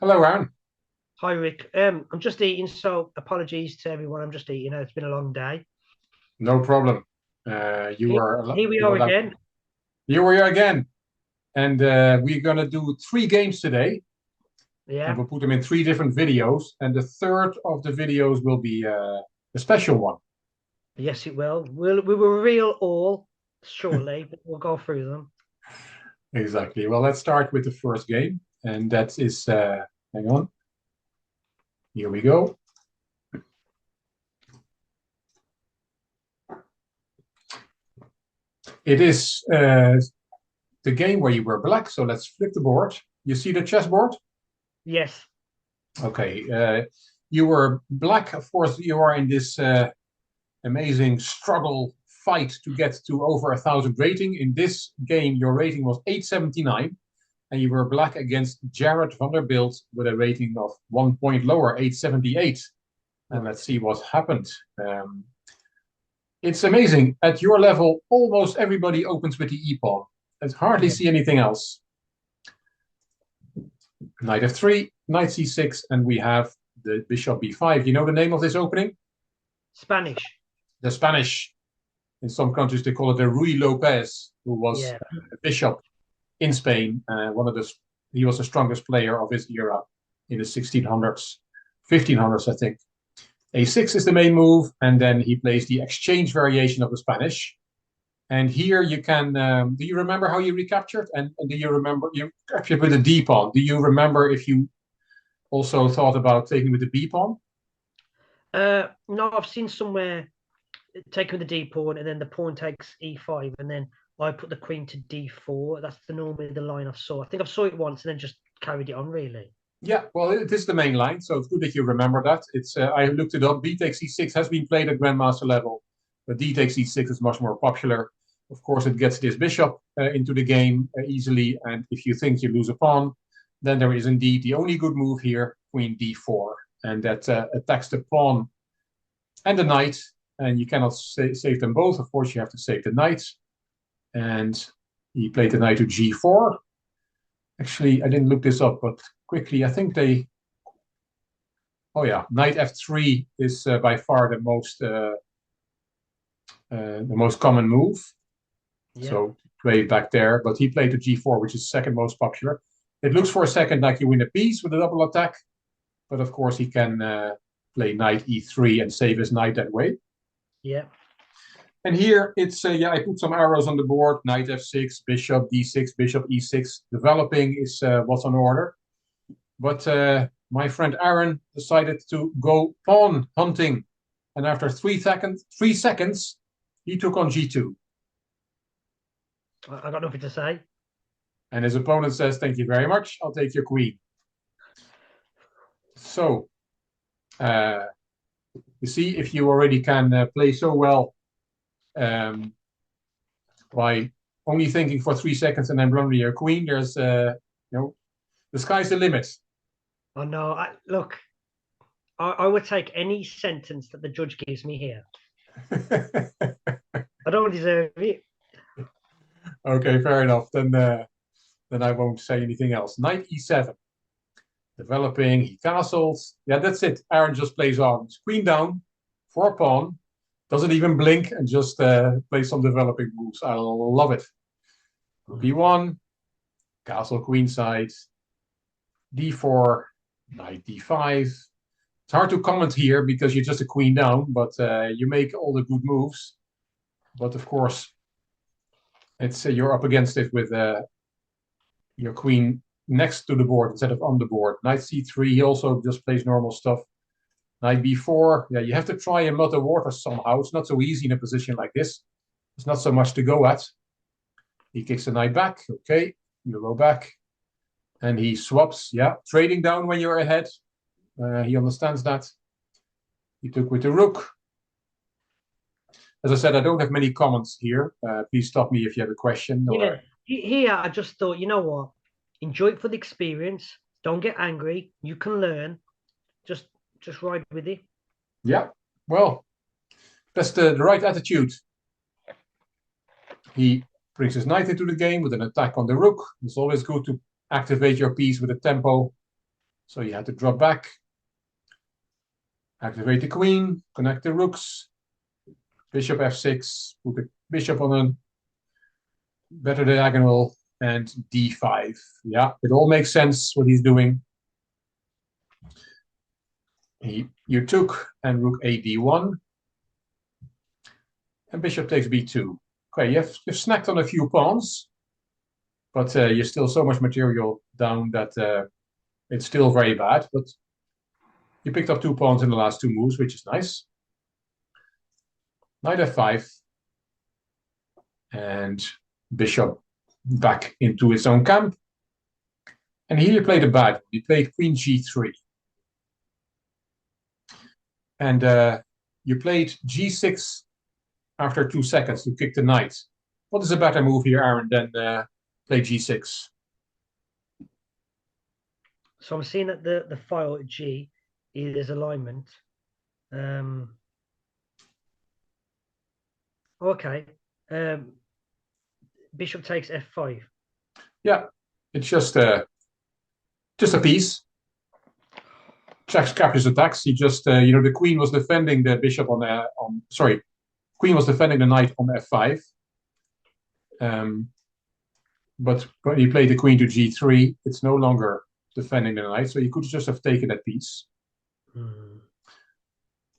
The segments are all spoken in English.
Hello, Aran. Hi Rick. I'm just eating, so apologies to everyone. I'm just eating. It's been a long day. No problem. Here, here we You're are allowed. again. Here we are again, and we're gonna do three games today, and Yeah. we'll put them in three different videos. And the third of the videos will be a special one. Yes, it will. We will reveal all shortly, but we'll go through them. Exactly. Well, let's start with the first game, and that is. Hang on. Here we go. It is the game where you were black. So let's flip the board. You see the chessboard? Yes. Okay. You were black. Of course, you are in this amazing struggle fight to get to over 1,000 rating. In this game, your rating was 879, and you were black against Jared Vanderbilt with a rating of 1 point lower, 878. And let's Right. see what happened. It's amazing. At your level, almost everybody opens with the e-pawn. I hardly Yeah. see anything else. Knight f3, knight c6, and we have the bishop b5. You know the name of this opening? Spanish. The Spanish. In some countries, they call it the Rui Lopez, who was Yeah. a bishop in Spain. He was the strongest player of his era in the 1600s, 1500s, I think. A6 is the main move, and then he plays the exchange variation of the Spanish. And here you can. Do you remember how you recaptured? And do you remember you captured with the D pawn? Do you remember if you also thought about taking with the B pawn? No, I've seen somewhere taking the D pawn and then the pawn takes E5 and then I put the queen to D4. That's normally the line I saw. I think I saw it once and then just carried it on really. Yeah, well, it is the main line, so it's good that you remember that. It's I looked it up. B takes E6 has been played at grandmaster level, but D takes E6 is much more popular. Of course, it gets this bishop into the game easily, and if you think you lose a pawn, then there is indeed the only good move here, Queen D4, and that attacks the pawn and the knight, and you cannot save them both. Of course, you have to save the knight, and he played the knight to G4. Actually, I didn't look this up, but quickly, I think they. Oh yeah, knight f3 is by far the most common move. Yeah. So play it back there, but he played to g4, which is second most popular. It looks for a second like you win a piece with a double attack, but of course he can play knight e3 and save his knight that way. Yeah. And here it's yeah, I put some arrows on the board: knight f6, bishop d6, bishop e6. Developing is what's on order. But my friend Aran decided to go pawn hunting, and after 3 seconds, he took on g2. I got nothing to say. And his opponent says, "Thank you very much. I'll take your queen." So uh, you see, if you already can play so well um, by only thinking for 3 seconds and then blundering your queen, there's the sky's the limit. I know. Look, I would take any sentence that the judge gives me here. I don't deserve it. Okay, fair enough. Then I won't say anything else. Knight e7. Developing, he castles. Yeah, that's it. Aran just plays on. Queen down, for a pawn. Doesn't even blink and just plays some developing moves. I love it. b1, castle queenside, d4, knight d5. It's hard to comment here because you're just a queen down, but you make all the good moves. But of course, it's you're up against it with your queen next to the board instead of on the board. Knight c3, he also just plays normal stuff. Knight b4, yeah, you have to try and mud the water somehow. It's not so easy in a position like this. There's not so much to go at. He kicks the knight back. Okay, you go back. And he swaps, yeah, trading down when you're ahead. He understands that. He took with the rook. As I said, I don't have many comments here. Please stop me if you have a question Yeah. or. Here, I just thought, you know what? Enjoy it for the experience. Don't get angry. You can learn. Just just ride with it. Yeah, well, that's the right attitude. He brings his knight into the game with an attack on the rook. It's always good to activate your piece with a tempo So you had to drop back, activate the queen, connect the rooks, bishop f6, put the bishop on a better diagonal, and d5. Yeah, it all makes sense what he's doing. You took, and rook a d1, and bishop takes b2. Okay, you've snacked on a few pawns, but you're still so much material down that it's still very bad. But you picked up 2 pawns in the last 2 moves, which is nice. Knight f5, and bishop back into its own camp. And here you played a bad one. You played queen g3. And you played g6 after 2 seconds to kick the knight. What is a better move here, Aran, than play g6? So I'm seeing that the file G is alignment. Okay. Bishop takes f5. Yeah, it's just a piece. Checks, captures, attacks. He just, the queen was defending the bishop queen was defending the knight on f5. But when you play the queen to g3, it's no longer defending the knight, so you could just have taken that piece.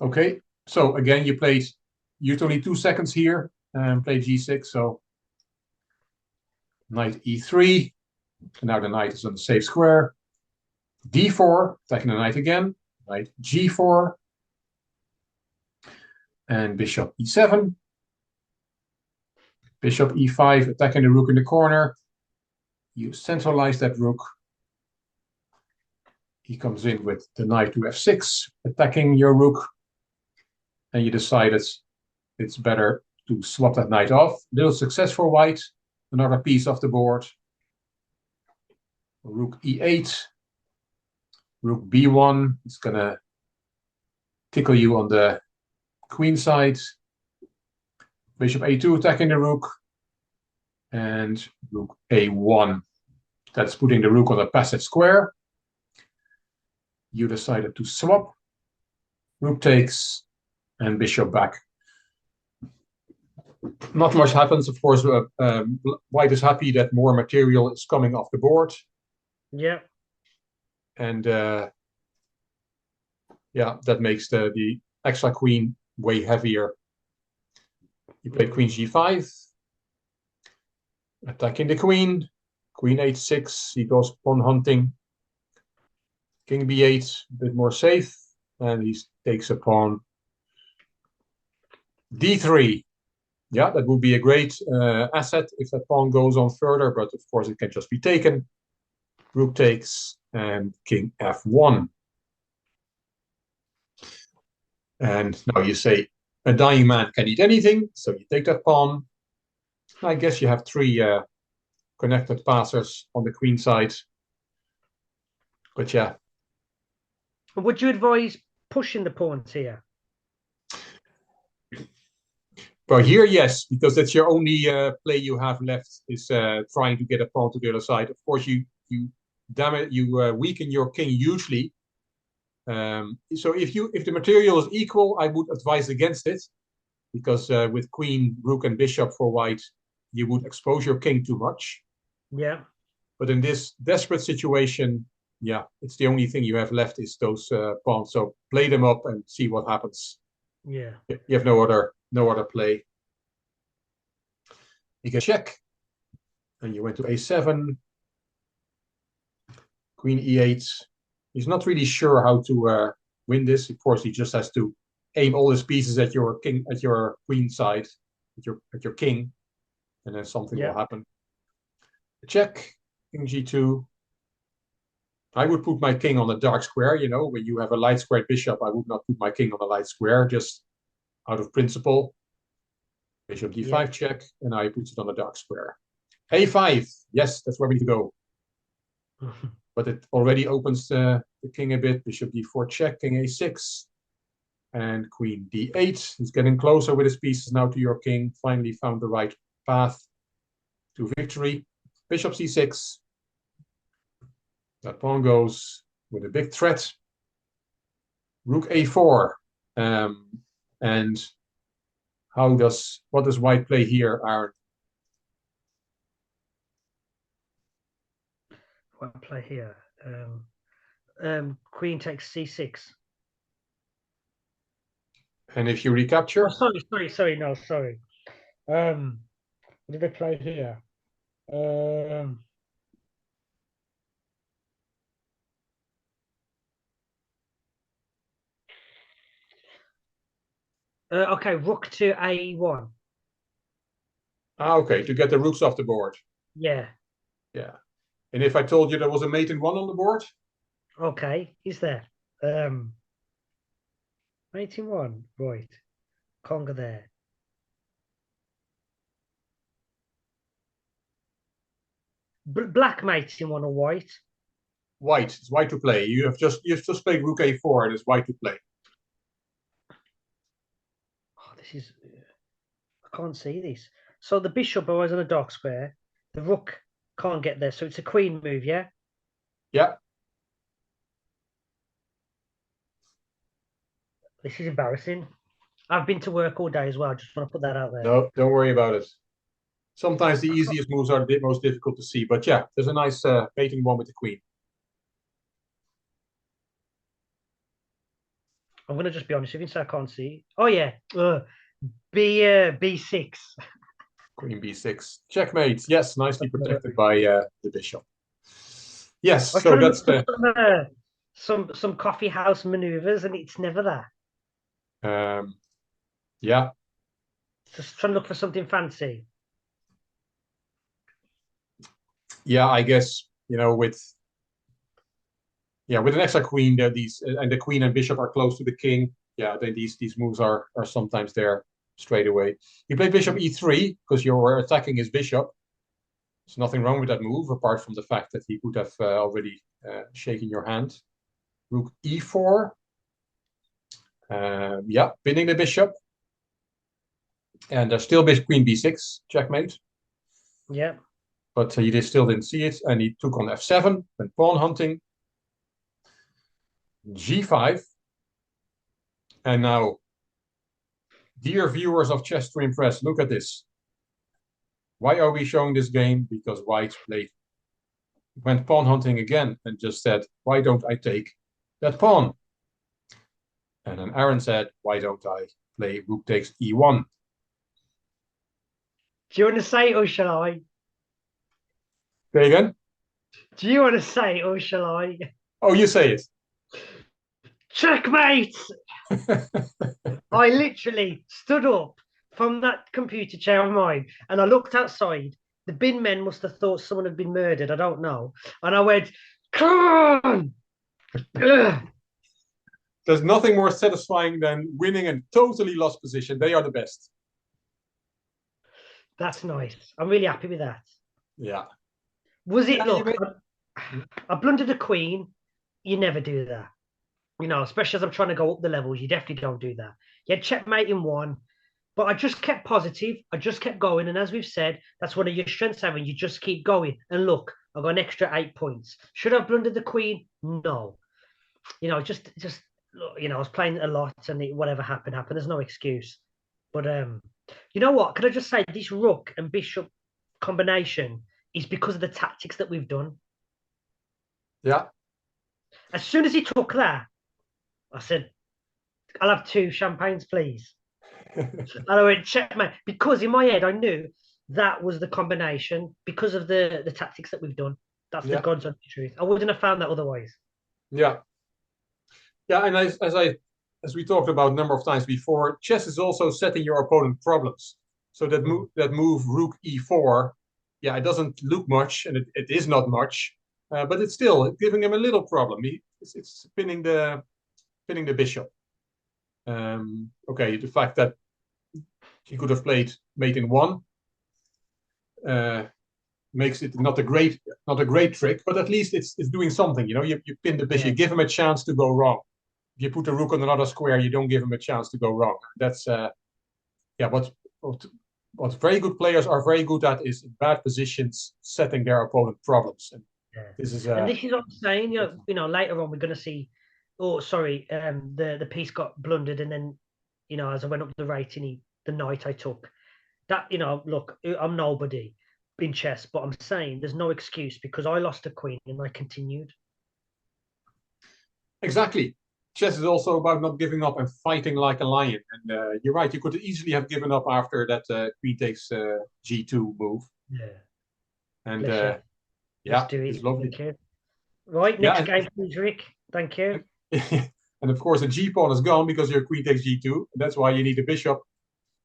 Okay, so again, you used only 2 seconds here and played g6, so knight e3, and now the knight is on the safe square. d4, attacking the knight again, knight g4, and bishop e7, bishop e5, attacking the rook in the corner. You centralize that rook. He comes in with the knight to f6, attacking your rook, and you decided it's better to swap that knight off. Little success for white, another piece off the board. Rook e8, rook b1 is gonna tickle you on the queen side. Bishop a2 attacking the rook, and rook a1. That's putting the rook on a passive square. You decided to swap. Rook takes, and bishop back. Not much happens, of course. White is happy that more material is coming off the board. Yeah. And yeah, that makes the extra queen way heavier. You played queen g5, attacking the queen. Queen h6, he goes pawn hunting. King b8, a bit more safe, and he takes a pawn. d3, yeah, that would be a great asset if that pawn goes on further, but of course it can just be taken. Rook takes, and king f1. And now you say, a dying man can eat anything, so you take that pawn. I guess you have 3 connected passers on the queen side. But yeah. Would you advise pushing the pawns here? Well, here, yes, because that's your only play you have left is trying to get a pawn to the other side. Of course, you weaken your king hugely. So if the material is equal, I would advise against it, because with queen, rook, and bishop for white, you would expose your king too much. Yeah. But in this desperate situation, yeah, it's the only thing you have left is those pawns. So play them up and see what happens. Yeah. You have no other play. You can check, and you went to a7, queen e8. He's not really sure how to win this. Of course, he just has to aim all his pieces at your king, at your queen side, at your king, and then something will happen. Check, king g2. I would put my king on a dark square. When you have a light squared bishop, I would not put my king on a light square, just out of principle. Bishop d5 check, and I put it on a dark square. a5, yes, that's where we need to go. But it already opens the king a bit. Bishop d4 check, king a6, and queen d8. He's getting closer with his pieces now to your king. Finally found the right path to victory. Bishop c6. That pawn goes. with a big threat. Rook a4. And what does white play here, Aaron? What play here? Queen takes c6. And if you recapture? Oh, sorry. No, sorry. What did they play here? Okay, rook to a1. Okay, to get the rooks off the board. Yeah. Yeah. And if I told you there was a mate in 1 on the board? Okay, is there? Mate in 1, right. Can't go there. Black mate in 1 or white? White. It's white to play. You've just played rook a4 and it's white to play. Oh, this is... I can't see this. So the bishop always on a dark square. The rook can't get there, so it's a queen move, yeah? Yeah. This is embarrassing. I've been to work all day as well. Just want to put that out there. No, don't worry about it. Sometimes the easiest moves are the most difficult to see. But yeah, there's a nice mate in 1 with the queen. I'm going to just be honest with you, so I can't see. Oh, yeah. B6. Queen b6. Checkmate. Yes, nicely protected by the bishop. Yes, I was so trying to that's look for some coffee house maneuvers, and it's never there. Yeah. Just trying to look for something fancy. Yeah, I guess, with an extra queen there, and the queen and bishop are close to the king. Yeah, then these moves are sometimes there straight away. You play bishop e3 because you're attacking his bishop. There's nothing wrong with that move, apart from the fact that he could have already shaken your hand. Rook e4. Yeah, pinning the bishop. And there's still queen b6, checkmate. Yeah. But he still didn't see it, and he took on f7, and pawn hunting. g5. And now, dear viewers of Chess to Impress, look at this. Why are we showing this game? Because white went pawn hunting again and just said, why don't I take that pawn? And then Aran said, why don't I play rook takes e1? Do you want to say it or shall I? Say again? Do you want to say it or shall I? Oh, you say it. Checkmate! I literally stood up from that computer chair of mine and I looked outside. The bin men must have thought someone had been murdered. I don't know. And I went, come on! Ugh. There's nothing more satisfying than winning a totally lost position. They are the best. That's nice. I'm really happy with that. Yeah. Was it, Yeah, look, I blundered a queen. You never do that. Especially as I'm trying to go up the levels, you definitely don't do that. You had checkmate in 1, but I just kept positive. I just kept going. And as we've said, that's one of your strengths, Evan. You just keep going. And look, I got an extra 8 points. Should I have blundered the queen? No. Just I was playing a lot and whatever happened. There's no excuse. But you know what? Can I just say this rook and bishop combination is because of the tactics that we've done. Yeah. As soon as he took that, I said, I'll have 2 champagnes, please. And I went, checkmate. Because in my head, I knew that was the combination because of the tactics that we've done. That's the God's honest truth. I wouldn't have found that otherwise. Yeah. Yeah, and as we talked about a number of times before, chess is also setting your opponent problems. So that move rook e4, yeah, it doesn't look much, and it is not much, but it's still giving him a little problem. It's pinning the bishop. Okay, the fact that he could have played mate in 1 makes it not a great trick, but at least it's doing something. You pin the bishop, you give him a chance to go wrong. If you put the rook on another square, you don't give him a chance to go wrong. That's what very good players are very good at is in bad positions setting their opponent problems. And Yeah. This is And this is what I'm saying. that's Later on we're going to see. Oh, sorry. The piece got blundered, and then, as I went up the rating, the knight I took. That, look, I'm nobody in chess, but I'm saying there's no excuse because I lost a queen and I continued. exactly. Chess is also about not giving up and fighting like a lion. And you're right. You could easily have given up after that queen takes g2 move. Yeah. And Bless you. Let's yeah, do it. it's lovely. Thank you. Right, Yeah, next game, please, Rick. Thank you. and of course the g pawn is gone because your queen takes g2. That's why you need a bishop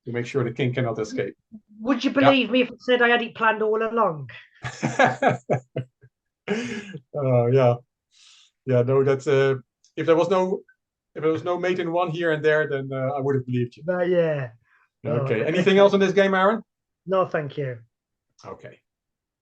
to make sure the king cannot escape. Would you Yeah. believe me if I said I had it planned all along? Yeah, yeah. No, that's if there was no mate in one here and there, then I would have believed you. But yeah. Oh, Okay. Anything else in this game, Aaron? no, thank you. Okay.